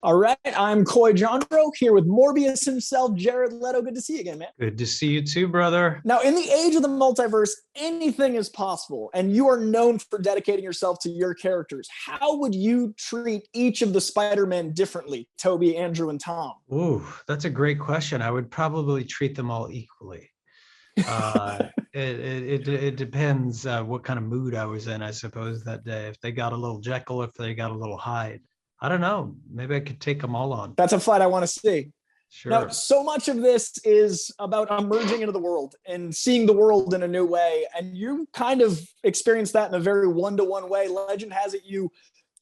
All right, I'm Coy-Jandreau here with Morbius himself, Jared Leto. Good to see you again, man. Good to see you too, brother. Now, in the age of the multiverse, anything is possible, and you are known for dedicating yourself to your characters. How would you treat each of the Spider-Men differently, Tobey, Andrew, and Tom? Ooh, that's a great question. I would probably treat them all equally. It depends what kind of mood I was in, I suppose, that day. If they got a little Jekyll, if they got a little Hyde. I don't know. Maybe I could take them all on. That's a fight I want to see. Now, Sure. so much of this is about emerging into the world and seeing the world in a new way. And you kind of experienced that in a very one-to-one way. Legend has it you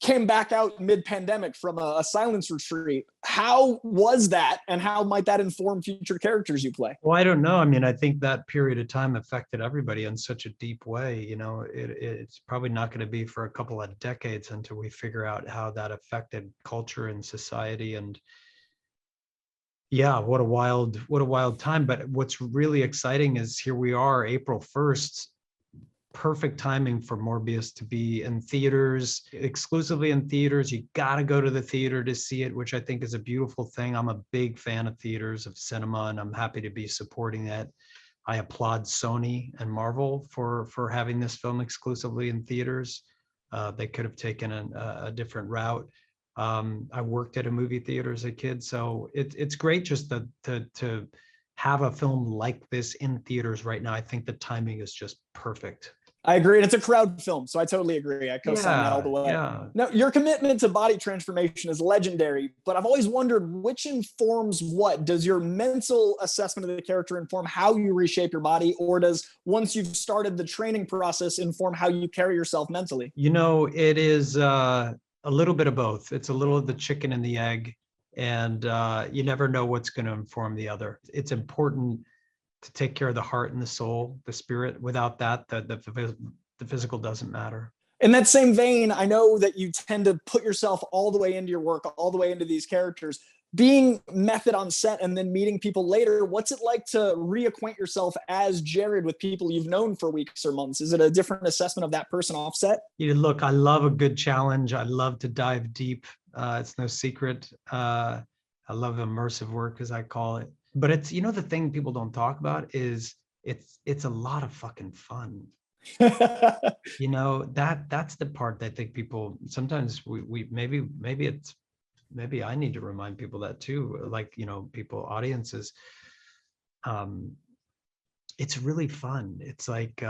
came back out mid-pandemic from a silence retreat. How was that, and how might that inform future characters you play? Well, I don't know. I mean, I think that period of time affected everybody in such a deep way. It's probably not going to be for a couple of decades until we figure out how that affected culture and society. And yeah, what a wild time. But what's really exciting is here we are, April 1st, perfect timing for Morbius to be in theaters, exclusively in theaters. You got to go to the theater to see it, which I think is a beautiful thing. I'm a big fan of theaters, of cinema, and I'm happy to be supporting that. I applaud Sony and Marvel for having this film exclusively in theaters. They could have taken a different route. I worked at a movie theater as a kid, so it's great just to have a film like this in theaters right now. I think the timing is just perfect. I agree. And it's a crowd film, so I totally agree. I co-sign that all the way. Yeah. Now, your commitment to body transformation is legendary, but I've always wondered which informs what. Does your mental assessment of the character inform how you reshape your body, or does once you've started the training process inform how you carry yourself mentally? It is a little bit of both. It's a little of the chicken and the egg, and you never know what's going to inform the other. It's important to take care of the heart and the soul, the spirit. Without that, the physical doesn't matter. In that same vein, I know that you tend to put yourself all the way into your work, all the way into these characters. Being method on set and then meeting people later, what's it like to reacquaint yourself as Jared with people you've known for weeks or months? Is it a different assessment of that person off set? Look, I love a good challenge. I love to dive deep. It's no secret. I love immersive work, as I call it. But it's, the thing people don't talk about is it's a lot of fucking fun. That's the part that I think people sometimes we maybe I need to remind people that too, like, people, audiences. It's really fun. It's like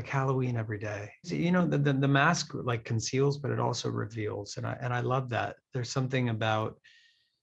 Halloween every day. So, the mask like conceals, but it also reveals, and I love that. There's something about,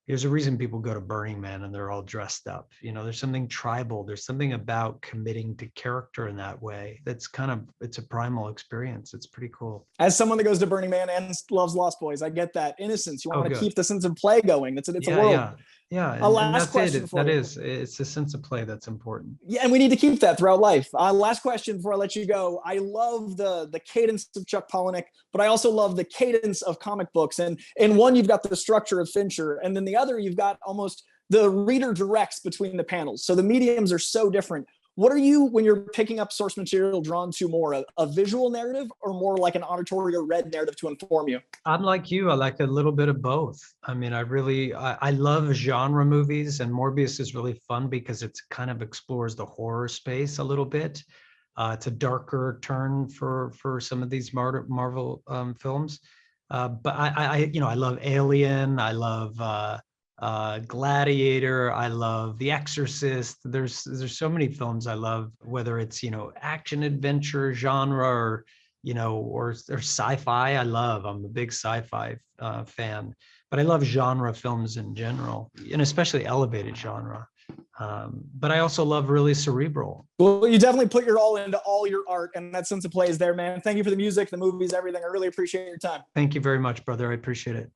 there's a reason people go to Burning Man and they're all dressed up. There's something tribal. There's something about committing to character in that way. It's a primal experience. It's pretty cool. As someone that goes to Burning Man and loves Lost Boys, I get that innocence. You want to good. keep the sense of play going. It's a world. Yeah. A last question for you. It's a sense of play that's important. Yeah, and we need to keep that throughout life. Last question before I let you go. I love the cadence of Chuck Palahniuk, but I also love the cadence of comic books. And in one, you've got the structure of Fincher, and then the other, you've got almost the reader directs between the panels. So the mediums are so different. What are you, when you're picking up source material, drawn to more? A visual narrative or more like an auditory or read narrative to inform you? I'm like you. I like a little bit of both. I mean, I love genre movies, and Morbius is really fun because it kind of explores the horror space a little bit. It's a darker turn for some of these Marvel films. But I love Alien. I love Gladiator. I love The Exorcist. There's so many films I love, whether it's action adventure genre or sci-fi. I'm a big sci-fi fan, but I love genre films in general, and especially elevated genre. But I also love really cerebral. Well, you definitely put your all into all your art, and that sense of play is there, man. Thank you for the music, the movies, everything. I really appreciate your time. Thank you very much, brother. I appreciate it.